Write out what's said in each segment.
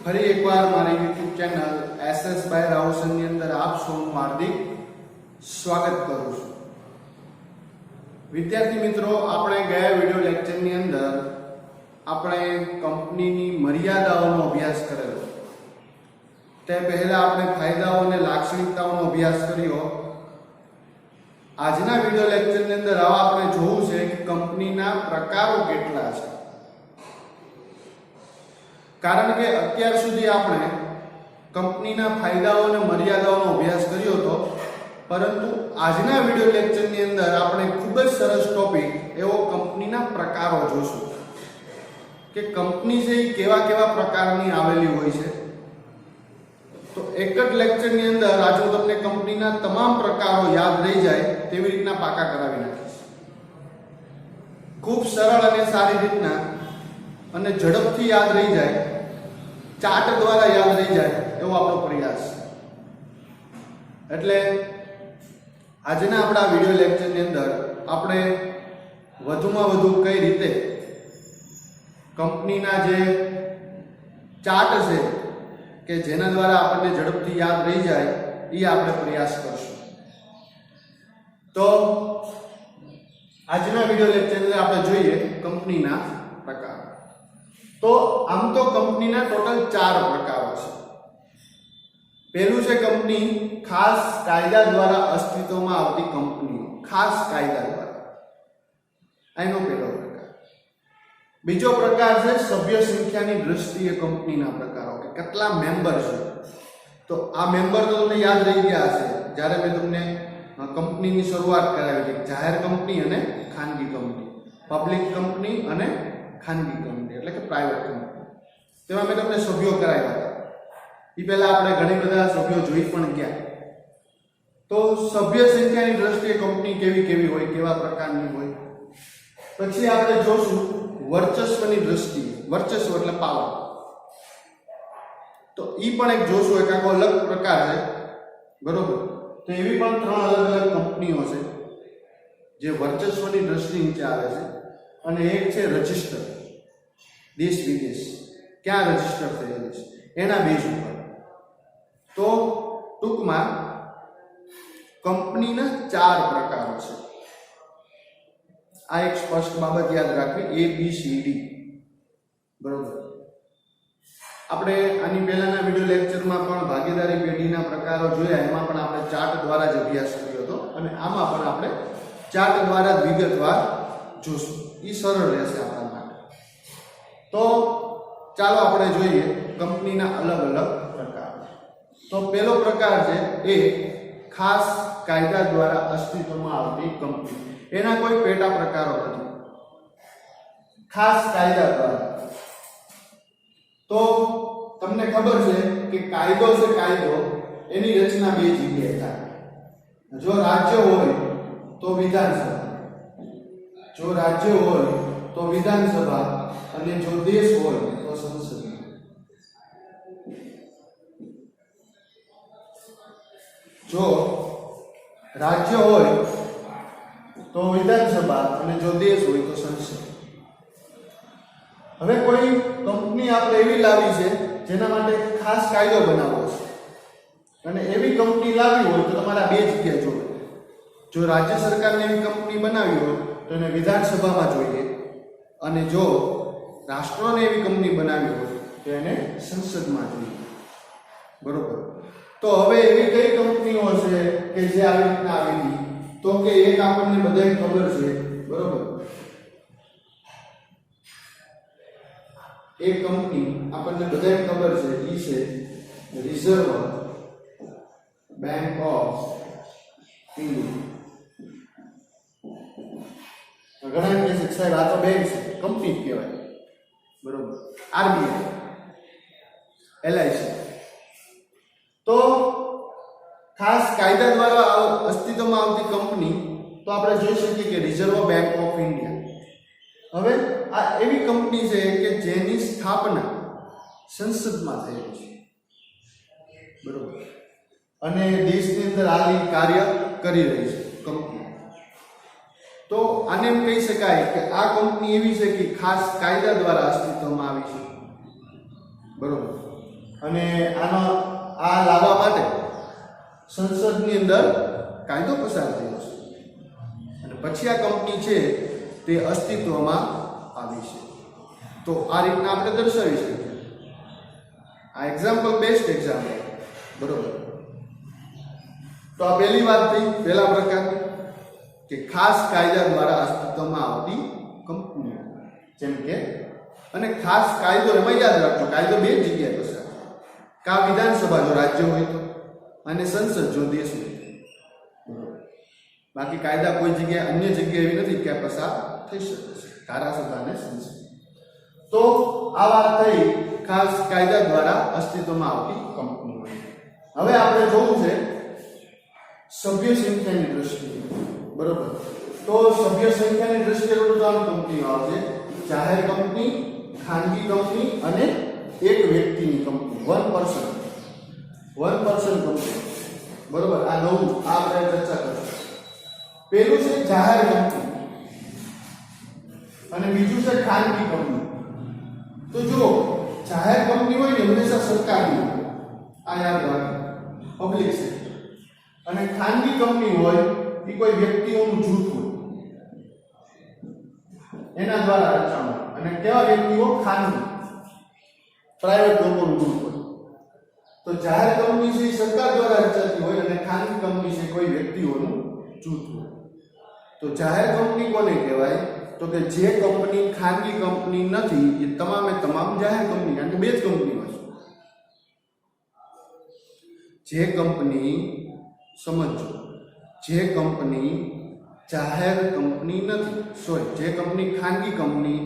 ફરી એકવાર મારી YouTube ચેનલ SS બાય રાઉસન ની અંદર આપ સૌનું હાર્દિક સ્વાગત કરું છું। વિદ્યાર્થી મિત્રો, આપણે ગયા વિડિયો લેક્ચરની અંદર આપણે કંપનીની મર્યાદાઓનો અભ્યાસ કરેલો। તે પહેલા આપણે ફાયદાઓ અને લાક્ષણિકતાઓનો અભ્યાસ કર્યો। આજના વિડિયો લેક્ચરની અંદર આપણે જોવું છે કે કંપનીના પ્રકારો કેટલા છે, કારણ કે અત્યાર સુધી આપણે કંપનીના ફાયદાઓ અને મર્યાદાઓનો અભ્યાસ કર્યો હતો, પરંતુ આજના વિડિયો લેક્ચરની અંદર આપણે ખૂબ જ સરસ ટોપિક એવો કંપનીના પ્રકારો જોશું કે કંપની છે એ કેવા કેવા પ્રકારની આવેલી હોય છે। તો એક જ લેક્ચરની અંદર આજે હું તમને કંપનીના તમામ પ્રકારો યાદ રહી જાય તેવી રીતના પાકા કરાવી નાખીશ। ખૂબ સરળ અને સારી રીતના અને ઝડપથી યાદ રહી જાય, ચાર્ટ દ્વારા યાદ રહી જાય એવો આપણો પ્રયાસ છે। એટલે આજના આપણા વિડિયો લેક્ચરની અંદર આપણે વધુમાં વધુ કઈ રીતે કંપનીના જે ચાર્ટ છે કે જેના દ્વારા આપણને ઝડપથી યાદ રહી જાય એ આપણે પ્રયાસ કરશું। તો આજના વિડિયો લેક્ચરની અંદર આપણે જોઈએ કંપનીના પ્રકાર। તો આમ તો કંપનીના ટોટલ 4 પ્રકારો છે। પહેલું છે કંપની ખાસ કાયદા દ્વારા અસ્તિત્વમાં આવતી કંપનીઓ, ખાસ કાયદા દ્વારા, એનો પહેલો પ્રકાર। બીજો પ્રકાર છે સભ્ય સંખ્યાની દ્રષ્ટિએ કંપનીના પ્રકારો, કે કેટલા મેમ્બર છે। તો આ મેમ્બર તો તમને યાદ રહી ગયા હશે જ્યારે મેં તમને કંપનીની શરૂઆત કરાવી હતી, જાહેર કંપની અને ખાનગી કંપની, પબ્લિક કંપની અને ખાનગી કંપની એટલે કે પ્રાઇવેટ કંપની। તેમાં મેં તમને સભ્યો કરાવ્યા હતા। એ પહેલા આપણે ઘણી બધા સભ્યો જોઈ પણ ગયા। તો સભ્ય સંખ્યાની દ્રષ્ટિએ કંપની કેવી કેવી હોય, કેવા પ્રકારની હોય। પછી આપણે જોશું વર્ચસ્વની દ્રષ્ટિએ, વર્ચસ્વ એટલે પાવર। તો એ પણ એક જોશું, એક આખો અલગ પ્રકાર છે, બરોબર। તો એવી પણ 3 અલગ અલગ કંપનીઓ છે જે વર્ચસ્વની દ્રષ્ટિ નીચે આવે છે। અને એક છે રજિસ્ટર, દેશ વિદેશ ક્યાં રજિસ્ટર થયેલી છે એના બેઝ ઉપર। તો ટૂંકમાં કંપનીના 4 પ્રકારો છે। આ એક સ્પષ્ટ બાબત યાદ રાખવી, ABCD, બરોબર। આપણે આની પહેલાના વિડિયો લેક્ચરમાં પણ ભાગીદારી પેઢીના પ્રકારો જોયા, એમાં પણ આપણે ચાર્ટ દ્વારા જ અભ્યાસ કર્યો હતો, અને આમાં પણ આપણે ચાર્ટ દ્વારા જ વિગતવાર જોશું। એ સરળ રહેશે આપણા માટે। તો ચાલો આપણે જોઈએ કંપનીના અલગ અલગ પ્રકાર। તો પહેલો પ્રકાર છે એ ખાસ કાયદા દ્વારા અસ્તિત્વમાં આવતી કંપની। એના કોઈ પેટા પ્રકારો નથી, ખાસ કાયદા દ્વારા। તો તમને ખબર છે કે કાયદો છે, કાયદો એની રચના 2 જગ્યાએ થાય। જો રાજ્ય હોય તો વિધાનસભા, જો રાજ્ય હોય તો વિધાનસભા, અને જો દેશ હોય તો સંસદ। જો રાજ્ય હોય તો વિધાનસભા, અને જો દેશ હોય તો સંસદ। હવે કોઈ કંપની આપણે એવી લાવી છે જેના માટે ખાસ કાયદો બનાવવો છે, અને એવી કંપની લાવી હોય તો તમારે 2 જગ્યાએ જોવે। જો રાજ્ય સરકારને એવી કંપની બનાવી હોય તો એને વિધાનસભામાં જોઈએ, અને જો રાષ્ટ્રોને એવી કંપની બનાવી હોય તો એને સંસદમાં જોઈએ, બરોબર। તો હવે એવી કઈ કંપનીઓ છે કે જે આવી રીતના આવેલી? તો કે એક આપણને બધાને ખબર છે, બરોબર। એક કંપની આપણને બધાને ખબર છે, એ છે રિઝર્વ બેંક ઓફ ઇન્ડિયા। ઘણા એમ કહે છે સાહેબ આ તો બેંક છે, કંપની જ કહેવાય, બરોબર। RBI, LIC। તો ખાસ કાયદા દ્વારા અસ્તિત્વમાં આવતી કંપની તો આપણે જોઈ શકીએ કે રિઝર્વ બેંક ઓફ ઇન્ડિયા। હવે આ એવી કંપની છે કે જેની સ્થાપના સંસદમાં થયેલી છે, બરોબર, અને દેશની અંદર હાલ કાર્ય કરી રહી છે કંપની। તો આને એમ કહી શકાય કે આ કંપની એવી છે કે ખાસ કાયદા દ્વારા અસ્તિત્વમાં આવી છે, બરોબર। અને આ લાવવા માટે સંસદની અંદર કાયદો પસાર થયો છે અને પછી આ કંપની છે તે અસ્તિત્વમાં આવી છે. તો આ રીતના આપણે દર્શાવી શકીએ. આ એક્ઝામ્પલ બેસ્ટ એક્ઝામ્પલ, બરોબર. તો આ પહેલી વાત થઈ, પહેલા પ્રકાર કે ખાસ કાયદા દ્વારા અસ્તિત્વમાં આવતી કંપનીઓ, જેમ કે અને ખાસ કાયદો એમાં યાદ રાખજો, કાયદો બે જગ્યાએ પસાર થાય. કા વિધાનસભા જો રાજ્ય હોય તો, અને સંસદ જો દેશ હોય તો. બાકી કાયદા કોઈ જગ્યાએ અન્ય જગ્યાએ એવી નથી કે પસાર થઈ શકે છે, ધારાસભા અને સંસદ. તો આ વાત થઈ ખાસ કાયદા દ્વારા અસ્તિત્વમાં આવતી કંપનીઓ. હવે આપણે જોવું છે સભ્ય સંખ્યાની દ્રષ્ટિએ, બરોબર. તો સભ્ય સંખ્યાની દ્રષ્ટિએ ત્રણ કંપનીઓ આવશે: જાહેર કંપની, ખાનગી કંપની અને એક વ્યક્તિની કંપની, વન પર્સન કંપની, બરોબર. આ નવું આપણે ચર્ચા કરીશું. પહેલું છે જાહેર કંપની અને બીજું છે ખાનગી કંપની. તો જો જાહેર કંપની હોય ને હંમેશા સરકારની, આ યાદ રાખો, પબ્લિક સેક્ટર. અને ખાનગી કંપની હોય એ કોઈ વ્યક્તિઓનું જૂથ હોય, એના દ્વારા રચાણ. અને કેવા વ્યક્તિઓ? ખાનગી, પ્રાઇવેટ લોકોનું જૂથ હોય. તો જાહેર કંપની છે એ સરકાર દ્વારા રચાતી હોય અને ખાનગી કંપની છે કોઈ વ્યક્તિઓનું જૂથ હોય. તો જાહેર કંપની કોને કહેવાય? તો કે જે કંપની ખાનગી કંપની નથી એ તમામે તમામ જાહેર કંપની, કારણ કે બે જ કંપનીઓ છે. જે કંપની, સમજો, જે કંપની જાહેર કંપની નથી, સોરી, જે કંપની ખાનગી કંપની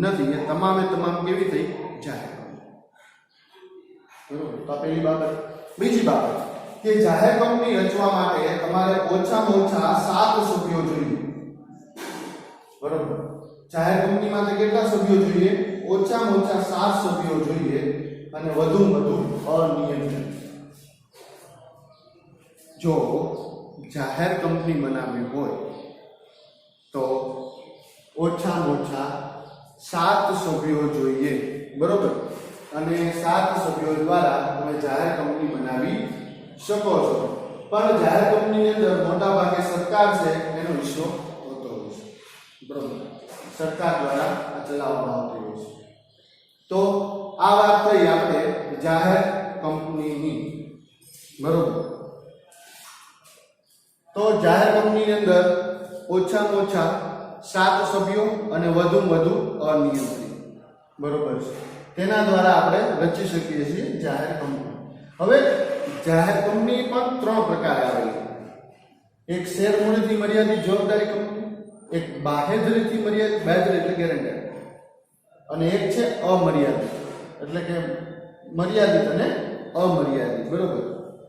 નથી એ તમામે તમામ કેવી થઈ? જાહેર કંપની. બરોબર. તો પહેલી બાબત. બીજી બાબત કે જાહેર કંપની રચવા માટે તમારે ઓછામાં ઓછા 7 સભ્યો જોઈએ, બરોબર. જાહેર કંપની માટે કેટલા સભ્યો જોઈએ? ઓછામાં ઓછા 7 સભ્યો જોઈએ અને વધુમાં વધુ અનિયંત્રિત. જો જાહેર કંપની બનાવવી હોય તો ઓછામાં ઓછા 7 સભ્યો જોઈએ, બરોબર. અને 7 સભ્યો દ્વારા તમે જાહેર કંપની બનાવી શકો છો. પણ જાહેર કંપનીની અંદર મોટા ભાગે સરકાર છે એનો હિસ્સો હોતો હોય છે, બરોબર. સરકાર દ્વારા આ ચલાવવામાં આવતી હોય છે. તો આ વાત થઈ આપણે જાહેર કંપનીની, બરોબર. તો જાહેર કંપનીની અંદર ઓછામાં ઓછા 7 સભ્યો અને વધુમાં વધુ અનિયંત્રિત, બરોબર છે. તેના દ્વારા આપણે રચી શકીએ છીએ જાહેર કંપની. હવે જાહેર કંપની પણ 3 પ્રકારે આવેલી: એક શેર મૂડીથી મર્યાદિત જવાબદારી કંપની, એક બાહેધરીથી મર્યાદિત, બાહેધરી એટલે ગેરંટેડ, અને એક છે અમર્યાદિત એટલે કે મર્યાદિત અને અમર્યાદિત, બરોબર.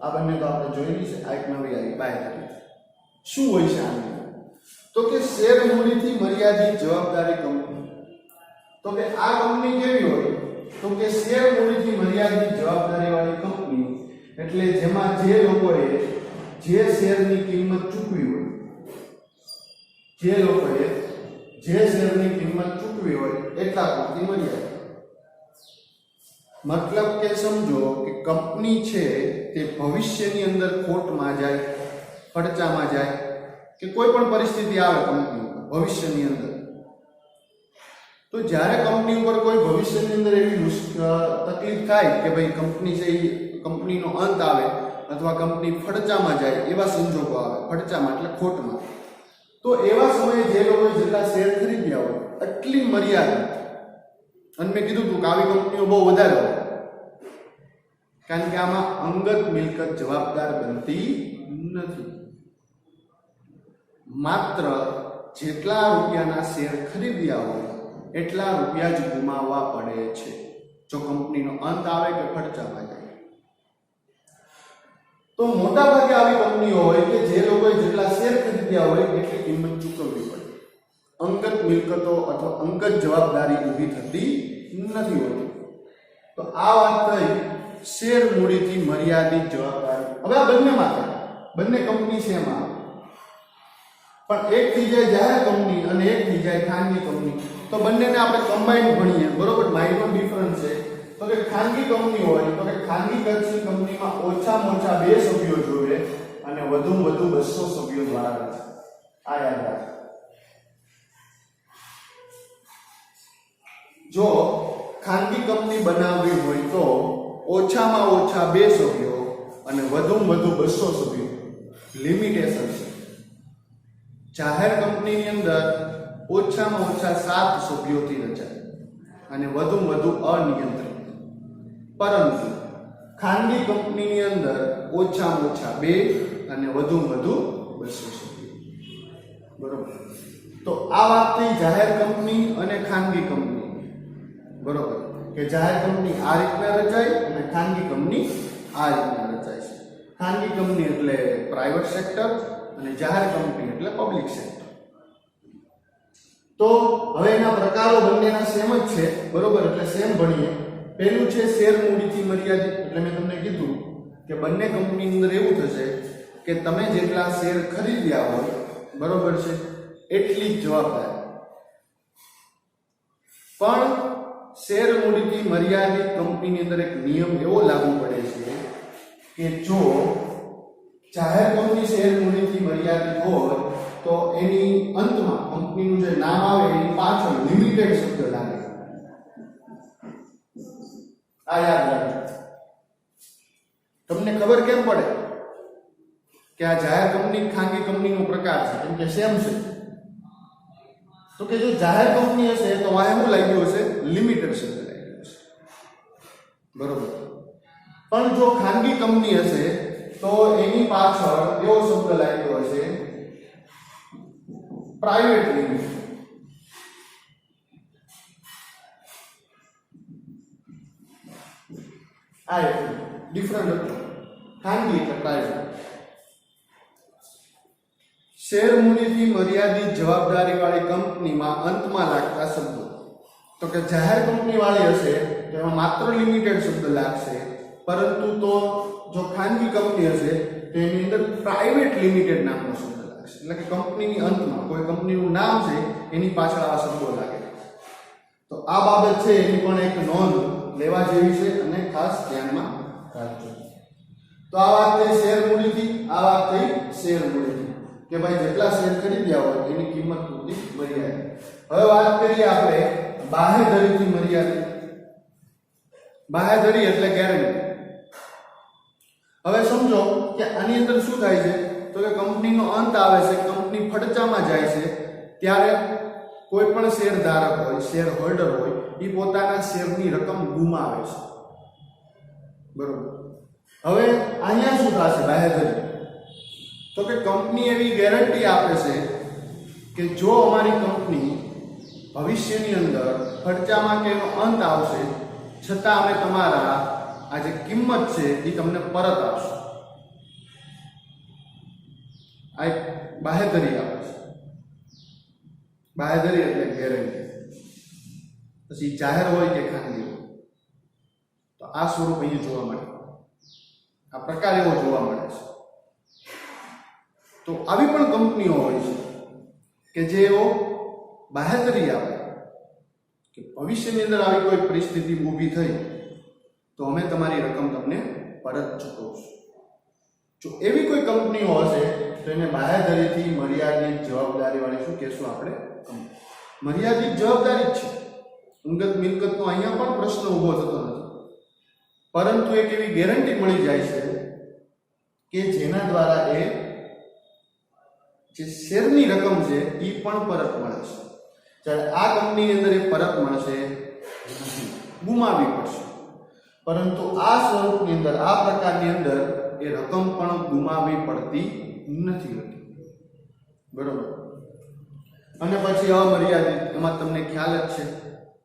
આ બંને તો આપણે જોયેલી છે. આ એક નવી આવી બાહેધરી. શું હોય છે આની? તો કે શેર મૂડીથી મર્યાદિત જવાબદારી કંપની. તો કે આ કંપની કેવી હોય? તો કે શેર મૂડીથી મર્યાદિત જવાબદારી વાળી કંપની એટલે જેમાં જે લોકોએ જે શેરની કિંમત ચૂકવી હોય, જે લોકોએ જે શેરની કિંમત ચૂકવી હોય એટલા પૂરતી મર્યાદિત. મતલબ કે સમજો કે કંપની છે તે ભવિષ્યની અંદર ખોટમાં જાય, ફડચામાં જાય કે કોઈ પણ પરિસ્થિતિ આવે કંપની ભવિષ્યની અંદર, તો જ્યારે કંપની ઉપર કોઈ ભવિષ્યની અંદર એવી તકલીફ થાય કે ભાઈ કંપની છે એ કંપનીનો અંત આવે અથવા કંપની ફડચામાં જાય, એવા સંજોગો આવે, ફડચામાં એટલે ખોટમાં, તો એવા સમયે જે લોકોએ જેટલા શેર ખરીદ્યા હોય એટલી મર્યાદિત. અને મેં કીધું હતું કે આવી કંપનીઓ બહુ વધારે હોય, કારણ કે આમાં અંગત મિલકત જવાબદાર બનતી નથી. માત્ર જેટલા રૂપિયાના શેર ખરીદ્યા હોય એટલા રૂપિયા જ ગુમાવવા પડે છે જો કંપનીનો અંત આવે કે ફડચામાં જાય. તો મોટા ભાગે આવી કંપનીઓ હોય કે જે લોકોએ જેટલા શેર ખરીદ્યા હોય એટલી કિંમત ચૂકવવી પડે. અંગત મિલકતો અથવા અંગત જવાબદારી ઊભી થતી નથી હોતી. તો આ વાત થઈ શેર મૂડીથી મર્યાદિત જવાબદારી. હવે આ બંને કંપની છે એમાં, પણ એક થઈ જાય જાહેર કંપની અને એક થઈ જાય ખાનગી કંપની. તો બંનેને આપણે કમ્બાઈન ભણીએ, બરોબર. માઇનોર ડિફરન્સ છે તો કે ખાનગી કંપની હોય તો કે ખાનગી કંપનીમાં ઓછામાં ઓછા 2 સભ્યો જોઈએ અને વધુમાં વધુ 200 સભ્યો દ્વારા રચાય. આ યાદ રાખો. જો ખાનગી કંપની બનાવવી હોય તો ઓછામાં ઓછા 2 સભ્યો અને વધુમાં વધુ 200 સભ્યો લિમિટેશન છે. જાહેર કંપનીની અંદર ઓછામાં ઓછા 7 સભ્યોથી રચાય અને વધુમાં વધુ અનિયંત્રિત. પરંતુ ખાનગી કંપનીની અંદર ઓછામાં ઓછા 2 અને વધુમાં વધુ 200 સભ્યો. બરોબર. તો આ વાત થઈ જાહેર કંપની અને ખાનગી કંપની. બરોબર કે જાહેર કંપની આ રીતના રચાય અને ખાનગી કંપની આ રીતના રચાય છે. ખાનગી કંપની એટલે પ્રાઇવેટ સેક્ટર અને જાહેર કંપની એટલે પબ્લિક સેક્ટર. તો હવે એના પ્રકારો બંનેના સેમ જ છે. બરોબર, એટલે સેમ ભણીએ. પહેલું છે શેર મૂડીથી મર્યાદિત. એટલે મેં તમને કીધું કે બંને કંપનીની અંદર એવું થશે કે તમે જેટલા શેર ખરીદ્યા હોય, બરોબર છે, એટલી જ જવાબદારી. પણ શેર મૂડીથી મર્યાદિત કંપનીની અંદર એક નિયમ એવો લાગુ પડે છે કે જો જાહેર કંપની શેર મૂડીથી મર્યાદિત હોય તો એની અંતમાં કંપનીનું જે નામ આવે એની પાછળ લિમિટેડ શબ્દ લાગે. આ યાદ રાખજો. તમને ખબર કેમ પડે કે આ જાહેર કંપની ખાનગી કંપનીનો પ્રકાર છે? કેમ કે સેમ છે. તો કે જો જાહેર કંપની હશે તો વાય શું લાગ્યું હશે? લિમિટેડ શબ્દ લાગ્યો હશે. બરોબર. પણ જો ખાનગી કંપની હશે તો એની પાછળ એવો શબ્દ લાગ્યો હશે પ્રાઇવેટ લિમિટેડ. આ ડિફરન્ટ હતો. ખાનગી એટલે પ્રાઇવેટ. શેર મૂડીથી મર્યાદિત જવાબદારી વાળી કંપનીમાં અંતમાં લાગતા શબ્દો. તો કે જાહેર કંપની વાળી હશે તો એમાં માત્ર લિમિટેડ શબ્દ લાગશે. પરંતુ તો જો ખાનગી કંપની હશે તો એની અંદર પ્રાઇવેટ લિમિટેડ નામનો શબ્દ લાગશે. એટલે કે કંપનીની અંતમાં કોઈ કંપનીનું નામ છે એની પાછળ આ શબ્દો લાગે. તો આ બાબત છે એની પણ એક નોંધ લેવા જેવી છે અને ખાસ ધ્યાનમાં રાખજો. તો આ વાત થઈ શેર મૂડીથી, આ વાત થઈ શેર મૂડીથી કે ભાઈ જેટલા શેર ખરીદ્યા હોય એની કિંમત પૂરતી મર્યાદિત. હવે વાત કરીએ આપણે બાહેધરીથી મર્યાદિત. બાહેધરી એટલે ગેરંટી. હવે સમજો કે આની અંદર શું થાય છે તો કે કંપનીનો અંત આવે છે, કંપની ફડચામાં જાય છે, ત્યારે કોઈ પણ શેર ધારક હોય, શેર હોલ્ડર હોય, એ પોતાના શેરની રકમ ગુમાવે છે. બરોબર. હવે અહીંયા શું થશે બાહેધરી? તો કે કંપની એવી ગેરંટી આપે છે કે જો અમારી કંપની ભવિષ્યની અંદર ખર્ચામાં કે એનો અંત આવશે છતાં અમે તમારા આ જે કિંમત છે એ તમને પરત આપશું. આ એક બાહેધરી આપે છે. બાહેધરી એટલે ગેરંટી. પછી જાહેર હોય કે ખાનગી હોય તો આ સ્વરૂપ અહીંયા જોવા મળે. આ પ્રકાર એવો જોવા મળે છે. તો આવી પણ કંપનીઓ હોય છે કે જેઓ બાહેધરી આપે કે ભવિષ્યની અંદર આવી કોઈ પરિસ્થિતિ ઊભી થઈ તો અમે તમારી રકમ તમને પરત ચૂકવશું. જો એવી કોઈ કંપનીઓ હશે તો એને બાહેધરીથી મર્યાદિત જવાબદારી વાળી શું કહેશું આપણે? મર્યાદિત જવાબદારી જ છે. અંગત મિલકતનો અહીંયા પણ પ્રશ્ન ઊભો થતો નથી. પરંતુ એક એવી ગેરંટી મળી જાય છે કે જેના દ્વારા એ જે શેરની રકમ છે એ પણ પરત મળે છે. જ્યારે આ કંપનીની અંદર એ પરત મળશે, ગુમાવવી પડશે. પરંતુ આ સ્વરૂપની અંદર, આ પ્રકારની અંદર એ રકમ પણ ગુમાવવી પડતી નથી હોતી. બરોબર. અને પછી અમર્યાદિત, એમાં તમને ખ્યાલ જ છે,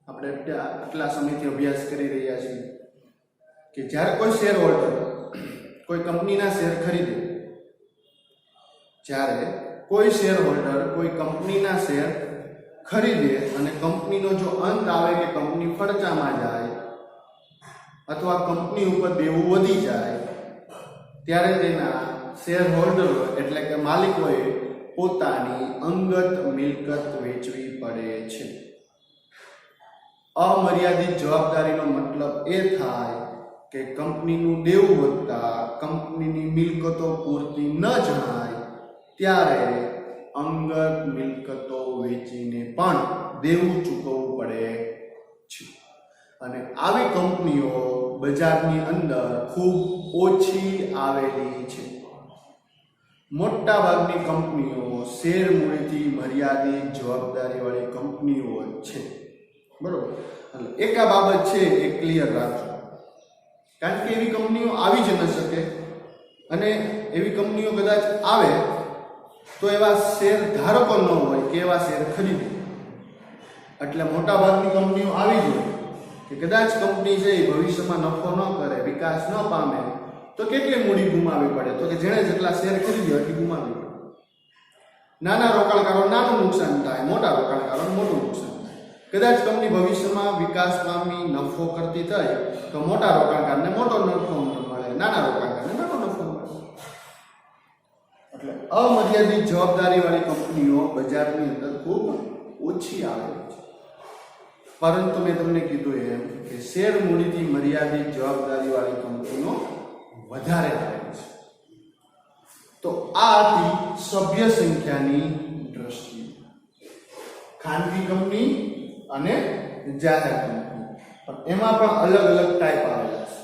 આપણે આટલા સમયથી અભ્યાસ કરી રહ્યા છીએ કે જ્યારે કોઈ શેર હોલ્ડર કોઈ કંપનીના શેર ખરીદે, જ્યારે કોઈ શેર હોલ્ડર કોઈ કંપનીના શેર ખરીદે અને કંપનીનો જો અંત આવે કે કંપની ફડચામાં જાય અથવા કંપની ઉપર દેવું વધી જાય ત્યારે તેના શેર હોલ્ડરો એટલે કે માલિકોએ પોતાની અંગત મિલકત વેચવી પડે છે. અમર્યાદિત જવાબદારીનો મતલબ એ થાય કે કંપનીનું દેવું વધતા કંપનીની મિલકતો પૂરતી ન જણાય ત્યારે અંગત મિલકતો વેચીને પણ દેવું ચૂકવવું પડે છે અને આવી કંપનીઓ બજારની અંદર ખૂબ ઓછી આવેલી છે. મોટા ભાગની કંપનીઓ શેર મૂડીથી મર્યાદિત જવાબદારીવાળી કંપનીઓ છે. બરોબર, એટલે એક આ બાબત છે એ ક્લિયર રાખજો, કારણ કે એવી કંપનીઓ આવી જ ન શકે અને એવી કંપનીઓ કદાચ આવે તો એવા શેર ધારકો ન હોય કે એવા શેર ખરીદે. એટલે મોટા ભાગની કંપનીઓ આવી જ હોય કે કદાચ કંપની છે એ ભવિષ્યમાં નફો ન કરે, વિકાસ ન પામે તો કેટલી મૂડી ગુમાવવી પડે? તો કે જેણે જેટલા શેર ખરીદ્યો એટલી ગુમાવવી પડે. નાના રોકાણકારો નાનું નુકસાન થાય, મોટા રોકાણકારો મોટું નુકસાન થાય. કદાચ કંપની ભવિષ્યમાં વિકાસ પામી નફો કરતી થાય તો મોટા રોકાણકારને મોટો નફો મળે, નાના રોકાણકારને નાનો નફો મળે. એટલે અમર્યાદિત જવાબદારીવાળી કંપનીઓ બજારની અંદર ખૂબ ઓછી આવેલી છે. પરંતુ મેં તમને કીધું એમ કે શેર મૂડીથી મર્યાદિત જવાબદારીવાળી કંપનીઓ વધારે આવેલી છે. તો આ હતી સભ્ય સંખ્યાની દ્રષ્ટિએ ખાનગી કંપની અને જાહેર કંપની. પણ એમાં પણ અલગ અલગ ટાઈપ આવેલા છે,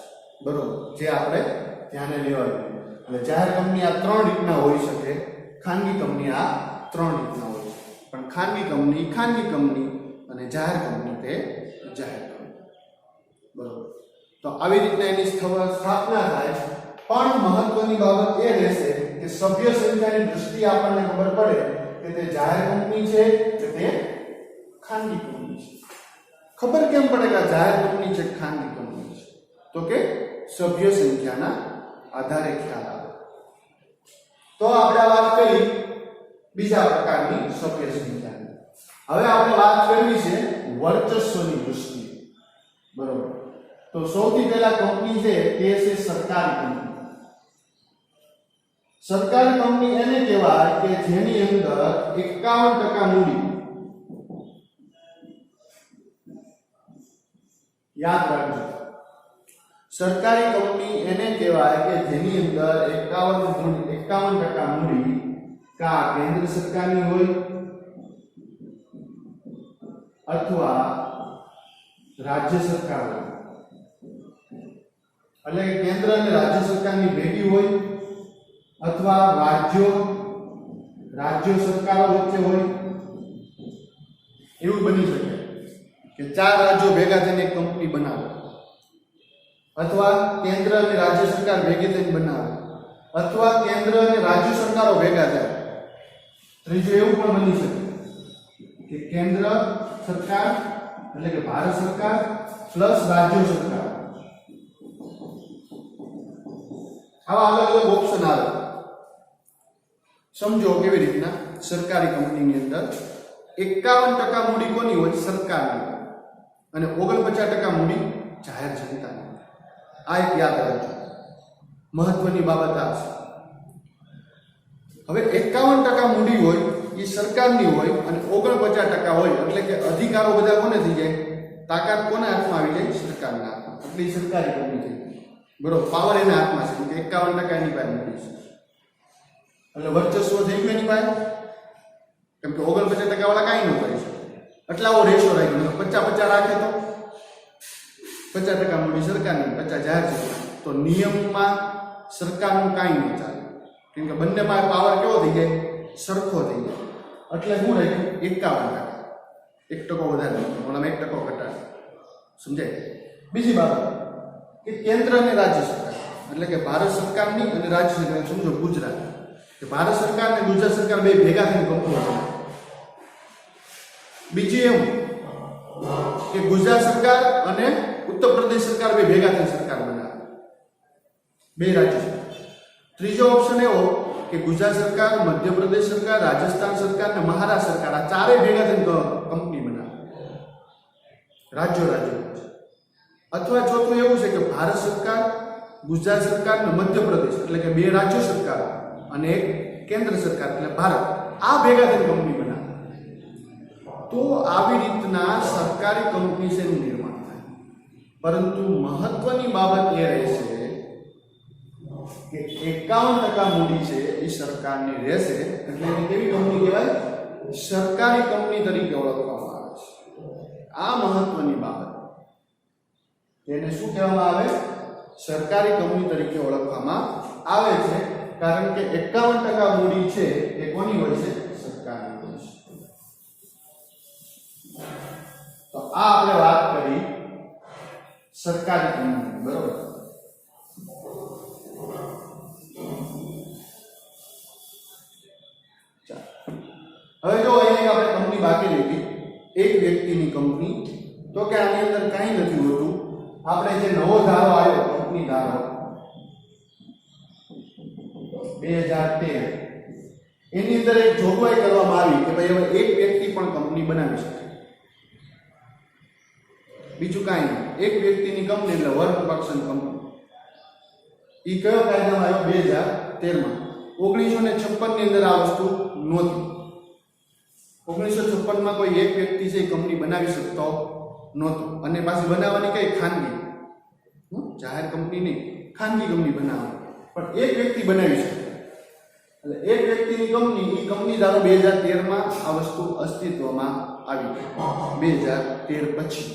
બરોબર, જે આપણે ધ્યાને લેવા જોઈએ. એટલે જાહેર કંપની આ 3 રીતના હોઈ શકે, ખાનગી કંપની આ 3 રીતના હોય છે. પણ ખાનગી કંપની અને જાહેર કંપની તે જાહેર કંપની, બરોબર. તો આવી રીતના એની સ્થાપના થાય. પણ મહત્વની બાબત એ રહેશે કે સભ્ય સંખ્યાની દ્રષ્ટિએ આપણને ખબર પડે કે તે જાહેર કંપની છે કે તે ખાનગી કંપની છે. ખબર કેમ પડે કે જાહેર કંપની છે ખાનગી કંપની છે? તો કે સભ્ય સંખ્યાના આધારે ખ્યાલ આવે. તો આપણે વાત કરી બીજા પ્રકારની સભ્ય સંખ્યાની. હવે આપણે વાત કરવી છે વર્ચસ્વની દૃષ્ટિએ, બરોબર. તો સૌથી પહેલા કંપની છે તે છે સરકારી કંપની. સરકારી કંપની એને કહેવાય કે જેની અંદર 51% મૂડી, યાદ રાખજો, સરકારી કંપની એને કહેવાય કે જેની અંદર 51% મૂડી કા કેન્દ્ર સરકારની હોય અથવા રાજ્ય સરકાર હોય. એટલે કે કેન્દ્ર અને રાજ્ય સરકારની ભેગી હોય અથવા રાજ્યો સરકારો વચ્ચે હોય. એવું બની શકે કે 4 રાજ્યો ભેગા થઈને એક કંપની બનાવે, અથવા કેન્દ્ર અને રાજ્ય સરકાર ભેગી થઈને બનાવે, અથવા કેન્દ્ર અને રાજ્ય સરકારો ભેગા થાય. ત્રીજું એવું પણ બની શકે કે કેન્દ્ર સરકાર એટલે કે ભારત સરકાર પ્લસ રાજ્ય સરકાર. આવા અલગ અલગ ઓપ્શન આવે. સમજો કેવી રીતના સરકારી કંપનીની અંદર 51% મૂડી કોની હોય? સરકારની, અને 49% મૂડી જાહેર જનતાની. આ એક યાદ રાખજો, મહત્વની બાબત આ છે. હવે 51% મૂડી હોય એ સરકારની હોય અને 49% હોય, એટલે કે અધિકારો બધા કોને થઈ જાય? તાકાત કોના હાથમાં આવી જાય? સરકારના હાથમાં. એટલે સરકારી કંપની થઈ ગઈ, બરોબર. પાવર એના હાથમાં છે કે 51% એની પાસે મૂડી છે, એટલે વર્ચસ્વ થઈ ગયું એની પાસે. કેમ કે 49% વાળા કાંઈ ન કરી શકે. એટલે આવો રેશિયો રાખ્યો. 50-50 રાખે તો 50% મૂડી સરકારની, 50% જાહેર છે. તો નિયમમાં સરકારનું કાંઈ નહીં ચાલે, કેમ કે બંને પાસે પાવર કેવો થઈ જાય? સરખો થઈ જાય. એટલે શું રાખ્યું? 51%. 1% વધારે, ઓલામાં 1% ઘટાડે. સમજાય? બીજી બાબત કે કેન્દ્ર અને રાજ્ય સરકાર, એટલે કે ભારત સરકારની અને રાજ્ય સરકાર. સમજો ગુજરાત, કે ભારત સરકાર અને ગુજરાત સરકાર બે ભેગા થઈને કંપની છે. બીજી એવું કે ગુજરાત સરકાર અને ઉત્તર પ્રદેશ સરકાર બે ભેગા થઈને સરકાર બનાવે, બે રાજ્ય સરકાર. ત્રીજો ઓપ્શન એવો કે ગુજરાત સરકાર, મધ્યપ્રદેશ સરકાર, રાજસ્થાન સરકાર અને મહારાષ્ટ્ર સરકાર આ ચારે ભેગા થઈને કંપની બનાવે, રાજ્યો. અથવા ચોથું એવું છે કે ભારત સરકાર, ગુજરાત સરકાર અને મધ્યપ્રદેશ એટલે કે બે રાજ્ય સરકાર અને એક કેન્દ્ર સરકાર એટલે ભારત, આ ભેગા થઈને કંપની બનાવે. તો આવી રીતના સરકારી કંપનીનું નિર્માણ થાય. પરંતુ મહત્વની બાબત એ રહેશે કે 51% મૂડી છે એ સરકારની રહેશે. એટલે એને કેવી કંપની કહેવાય? સરકારી કંપની તરીકે ઓળખવામાં આવે છે. આ મહત્વની બાબત, તેને શું કહેવામાં આવે? સરકારી કંપની તરીકે ઓળખવામાં આવે છે. કારણ કે 51% મૂડી છે એ કોની હોય છે? સરકારની હોય છે. તો આ આપણે વાત કરી સરકારી કંપની, બરોબર. હવે જો અહીંયા આપણે કંપની બાકી લીધી, એક વ્યક્તિની કંપની. તો કે આની અંદર કાંઈ નથી હોતું. આપણે જે નવો ધારો આવ્યો, કંપની ધારો 2013, એની અંદર એક જોગવાઈ કરવામાં આવી કે ભાઈ હવે એક વ્યક્તિ પણ કંપની બનાવી શકે. બીજું કાંઈ નહીં, એક વ્યક્તિની કંપની એટલે વર્ક પ્રોડક્શન કંપની. એ કયો કાયદામાં આવ્યો? 2013માં. 1956 ની અંદર આ વસ્તુ નહોતી. 1956 માં કોઈ એક વ્યક્તિ છે એ કંપની બનાવી શકતો નહોતો. અને પાછી બનાવવાની કઈ ખાનગી, જાહેર કંપની નહીં, ખાનગી કંપની બનાવવાની. પણ એક વ્યક્તિ બનાવી શકે. એટલે એક વ્યક્તિની કંપની, એ કંપની ધારો 2013 માં આ વસ્તુ અસ્તિત્વમાં આવી. 2013 પછી,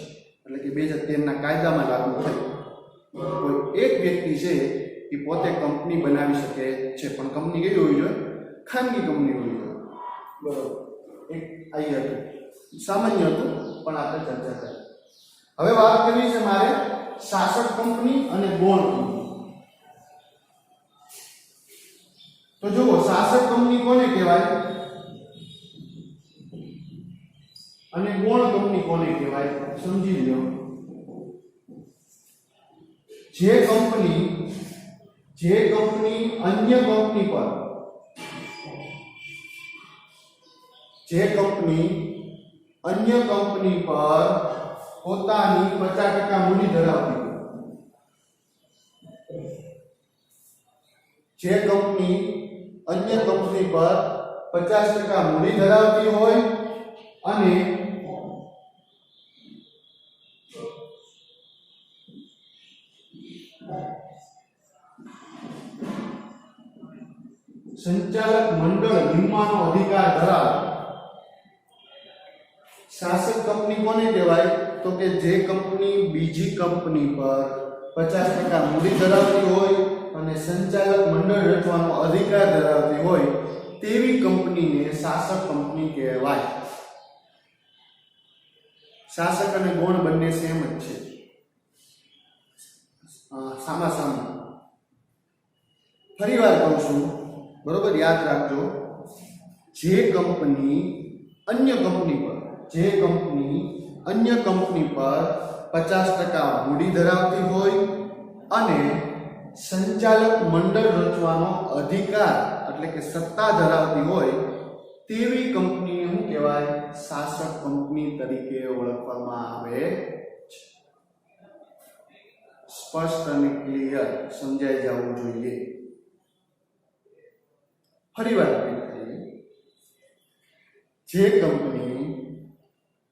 એટલે કે 2013 ના કાયદામાં લાગુ થયું. કોઈ એક વ્યક્તિ છે એ પોતે કંપની બનાવી શકે છે. પણ કંપની કેવી હોવી જોઈએ? ખાનગી કંપની હોવી જોઈએ. બરોબર. એક આઈ હતું, સામાન્ય હતું, પણ આપણે ચર્ચા કરી. હવે વાત કરવી છે મારે શાસક કંપની અને ગૌણ કંપની. તો જુઓ, શાસક કંપની કોને કહેવાય અને ગૌણ કંપની કોને કહેવાય સમજી લો. જે કંપની અન્ય કંપની પર પોતાની 50% મૂડી ધરાવતી હોય, જે કંપની અન્ય કંપની પર 50% મૂડી ધરાવતી હોય અને સંચાલક મંડળ નિમવાનો અધિકાર ધરાવે. શાસક કંપની કોને કહેવાય? તો કે જે કંપની બીજી કંપની પર 50% મૂડી ધરાવતી હોય અને સંચાલક મંડળ રચવાનો અધિકાર ધરાવતી હોય તેવી કંપનીને શાસક કંપની કહેવાય. શાસક અને ગૌણ બંને સેમ જ છે, સામા સામા. ફરી વાર કહું છું, બરોબર, યાદ રાખજો. જે કંપની અન્ય કંપની પર 50% મૂડી ધરાવતી હોય અને સંચાલક મંડળ રચવાનો અધિકાર એટલે કે સત્તા ધરાવતી હોય તેવી કંપનીને શું કહેવાય? શાસક કંપની તરીકે ઓળખવામાં આવે છે. સ્પષ્ટ અને ક્લિયર સમજાઈ જવું જોઈએ. ફરીવાર કરીએ. જે કંપની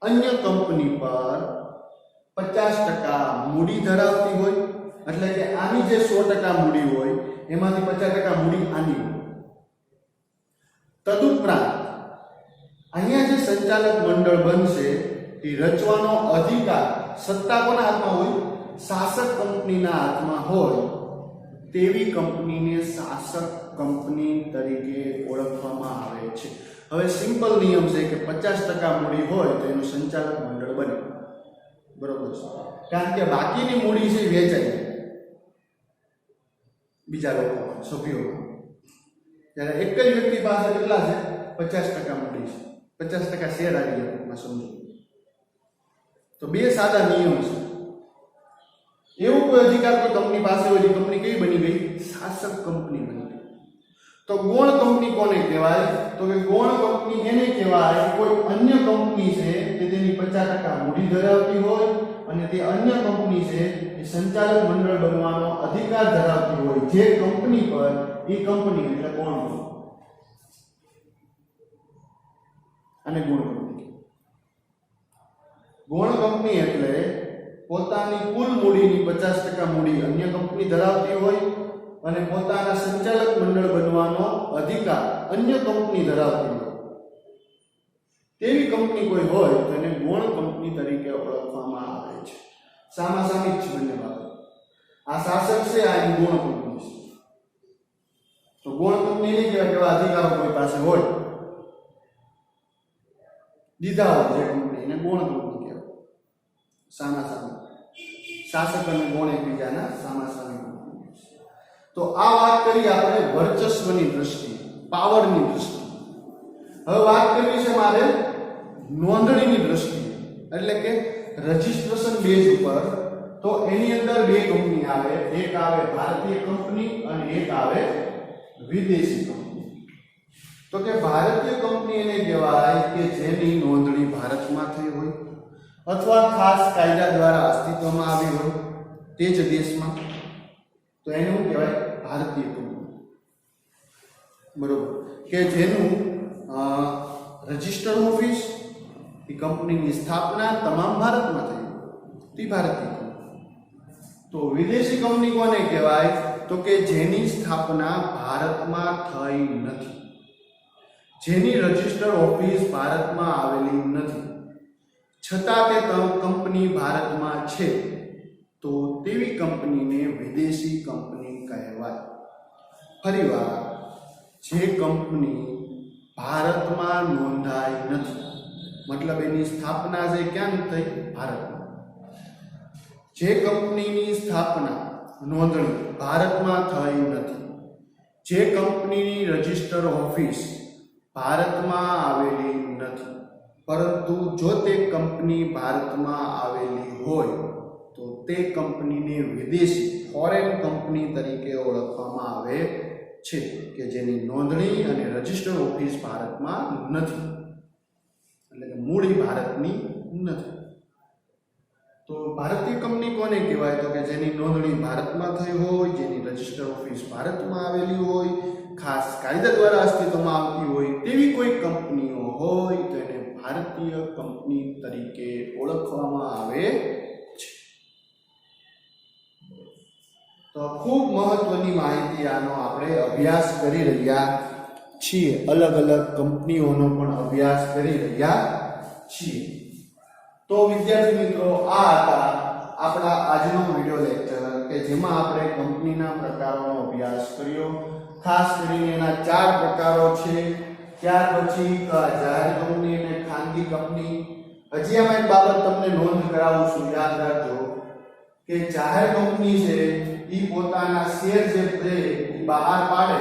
અન્ય કંપની પર 50% મૂડી ધરાવતી હોય, એટલે કે આની જે 100% મૂડી હોય એમાંથી 50% મૂડી આની હોય. તદુપરાંત અહીંયા જે સંચાલક મંડળ બનશે એ રચવાનો અધિકાર સત્તા કોના હાથમાં હોય? શાસક કંપનીના હાથમાં હોય તેવી કંપનીને શાસક કંપની તરીકે ઓળખવામાં આવે છે. હવે સિમ્પલ નિયમ છે કે 50% મૂડી હોય તો એનું સંચાલક મંડળ બને, બરોબર છે? કારણ કે બાકીની મૂડી છે વેચાય બીજા લોકો, સભ્યો. ત્યારે એક જ વ્યક્તિ પાસે કેટલા છે? 50% મૂડી છે, 50% શેર આવી જાય, સમજો. તો બે સાદા નિયમ છે. એવું કોઈ અધિકાર કોઈ કંપની પાસે હોય, કંપની કેવી બની ગઈ? શાસક કંપની બની ગઈ. તો ગૌણ કંપની કોને કહેવાય? તો કે ગૌણ કંપની એને કહેવાય કોઈ અન્ય કંપની છે કે તેની 50% મૂડી ધરાવતી હોય અને તે અન્ય કંપની છે એ સંચાલક મંડળ બનવાનો અધિકાર ધરાવતી હોય જે કંપની પર, એ કંપની એટલે ગૌણ કંપની અને ગૌણ કંપની. ગૌણ કંપની એટલે પોતાની કુલ મૂડીની 50% મૂડી અન્ય કંપની ધરાવતી હોય અને પોતાના સંચાલક મંડળ બનવાનો અધિકાર અન્ય કંપની ધરાવતી હોય તેવી કંપની કોઈ હોય તો એને ગૌણ કંપની તરીકે ઓળખવામાં આવે છે. સામાસામી જ બંને બાબત. આ શાસક છે, આ એની ગૌણ કંપની છે. તો ગૌણ કંપની નહીં કહેવાય કે અધિકારો કોઈ પાસે હોય દીધા હોય જે કંપનીને ગૌણ કંપની કહેવાય. સામાસામી શાસક અને ગૌણ એકબીજાના સામાસામી કંપની. તો આ વાત કરી આપણે વર્ચસ્વની દ્રષ્ટિએ, પાવરની દ્રષ્ટિએ. હવે વાત કરવી છે મારે નોંધણીની દ્રષ્ટિએ, એટલે કે રજિસ્ટ્રેશન બેઝ ઉપર. તો એની અંદર બે કંપની આવે, એક આવે ભારતીય કંપની અને એક આવે વિદેશી કંપની. તો કે ભારતીય કંપની એને કહેવાય કે જેની નોંધણી ભારતમાં થઈ હોય અથવા ખાસ કાયદા દ્વારા અસ્તિત્વમાં આવી હોય તે જ દેશમાં, તો એને શું કહેવાય? ભારતીય કંપની. બરોબર, કે જેનું રજિસ્ટર ઓફિસ, એ કંપનીની સ્થાપના તમામ ભારતમાં થઈ તે ભારતીય કંપની. તો વિદેશી કંપની કોને કહેવાય? તો કે જેની સ્થાપના ભારતમાં થઈ નથી, જેની રજિસ્ટર ઓફિસ ભારતમાં આવેલી નથી, છતાં તે કંપની ભારતમાં છે, તો તેવી કંપનીને વિદેશી કંપની કહેવાય. ફરીવાર, જે કંપની ભારતમાં નોંધાઈ નથી, મતલબ એની સ્થાપના છે ક્યાં થઈ? ભારતમાં. જે કંપનીની સ્થાપના નોંધણી ભારતમાં થઈ નથી, જે કંપનીની રજિસ્ટર ઓફિસ ભારતમાં આવેલી નથી, પરંતુ જો તે કંપની ભારતમાં આવેલી હોય તો તે કંપનીને વિદેશી ફોરેન કંપની તરીકે ઓળખવામાં આવે છે, કે જેની નોંધણી અને રજિસ્ટર ઓફિસ ભારતમાં નથી, એટલે કે મૂડી ભારતની નથી. તો ભારતીય કંપની કોને કહેવાય? તો કે જેની નોંધણી ભારતમાં થઈ હોય, જેની રજિસ્ટર ઓફિસ ભારતમાં આવેલી હોય, ખાસ કાયદા દ્વારા અસ્તિત્વમાં આવતી હોય તેવી કોઈ કંપનીઓ હોય તો એને ભારતીય કંપની તરીકે ઓળખવામાં આવે છે. તો ખૂબ મહત્વની માહિતી આનો આપણે અભ્યાસ કરી રહ્યા છીએ, અલગ અલગ કંપનીઓનો પણ અભ્યાસ કરી રહ્યા છીએ. તો વિદ્યાર્થી મિત્રો, આ હતા આપણા આજનો વિડિયો લેક્ચર કે જેમાં આપણે કંપનીના પ્રકારોનો અભ્યાસ કર્યો. ખાસ કરીને એના 4 પ્રકારો છે. ત્યાર પછી જાહેર કંપની અને ખાનગી કંપની. હજી આમાં એક બાબત તમને નોંધ કરાવું છું, યાદ રાખજો કે જાહેર કંપની છે એ પોતાના શેર જે છે એ બહાર પાડે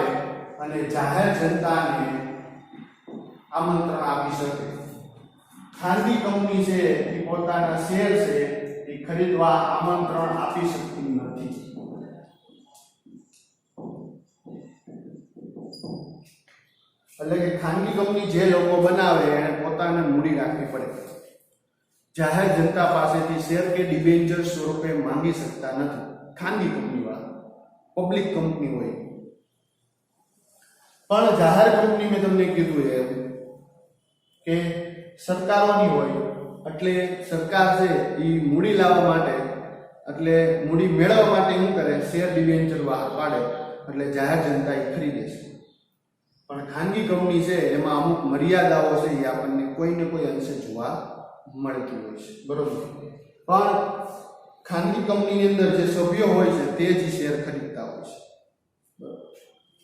અને જાહેર જનતાને આમંત્રણ આપી શકે. ખાનગી કંપની છે એ પોતાના શેર છે એ ખરીદવા આમંત્રણ આપી શકતી નથી. એટલે કે ખાનગી કંપની જે લોકો બનાવે એને પોતાને મૂડી રાખવી પડે. જાહેર જનતા પાસેથી શેર કે ડિબેન્ચર સ્વરૂપે માંગી શકતા નથી ખાનગી કંપનીવાળા. પબ્લિક કંપની હોય પણ જાહેર કંપની મેં તમને કીધું એમ કે સરકારોની હોય, એટલે સરકાર છે એ મૂડી લાવવા માટે, એટલે મૂડી મેળવવા માટે શું કરે? શેર ડિબેન્ચર બહાર પાડે, એટલે જાહેર જનતા એ ખરીદે છે. પણ ખાનગી કંપની છે એમાં અમુક મર્યાદાઓ છે એ આપણને કોઈને કોઈ અંશે જોવા મળતી હોય છે, બરોબર. પણ ખાનગી કંપનીની અંદર જે સભ્યો હોય છે તે જ શેર ખરીદતા હોય છે, બરોબર.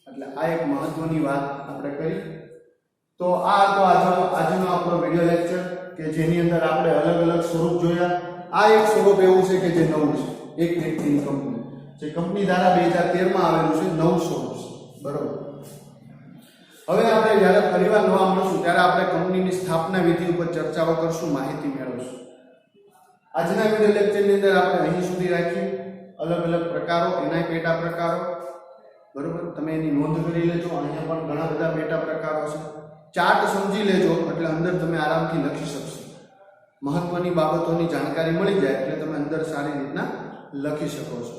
એટલે આ એક મહત્વની વાત આપણે કરી. તો આ તો આજનો આપણો વિડિયો લેક્ચર કે જેની અંદર આપણે અલગ અલગ સ્વરૂપ જોયા. આ એક સ્વરૂપ એવું છે કે જે નવું છે, એક વ્યક્તિની કંપની, જે કંપની ધારા 2013 માં આવેલું છે, નવું સ્વરૂપ છે, બરોબર. હવે આપણે જ્યારે ફરીવાર નવા મળશું ત્યારે આપણે કંપનીની સ્થાપના વિધિ ઉપર ચર્ચાઓ કરશું, માહિતી મેળવશું. આજના વિડિયો લેક્ચરની અંદર આપણે અહીં સુધી રાખીએ. અલગ અલગ પ્રકારો, એના પેટા પ્રકારો, બરોબર. તમે એની નોંધ કરી લેજો. અહીંયા પણ ઘણા બધા પેટા પ્રકારો છે. ચાર્ટ સમજી લેજો એટલે અંદર તમે આરામથી લખી શકશો. મહત્વની બાબતોની જાણકારી મળી જાય એટલે તમે અંદર સારી રીતના લખી શકો છો.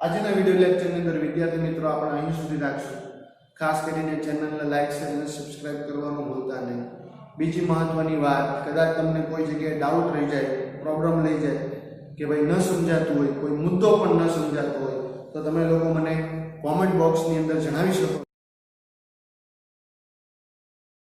આજના વિડિયો લેક્ચરની અંદર વિદ્યાર્થી મિત્રો આપણે અહીં સુધી રાખશું. ખાસ કરીને ચેનલને લાઈક, શેર અને સબસ્ક્રાઇબ કરવાનું ભૂલતા નહીં. બીજી મહત્વની વાત, કદાચ તમને કોઈ જગ્યાએ ડાઉટ રહી જાય, પ્રોબ્લેમ લઈ જાય કે ભાઈ ન સમજાતું હોય, કોઈ મુદ્દો પણ ન સમજાતો હોય, તો તમે લોકો મને કોમેન્ટ બોક્સની અંદર જણાવી શકો.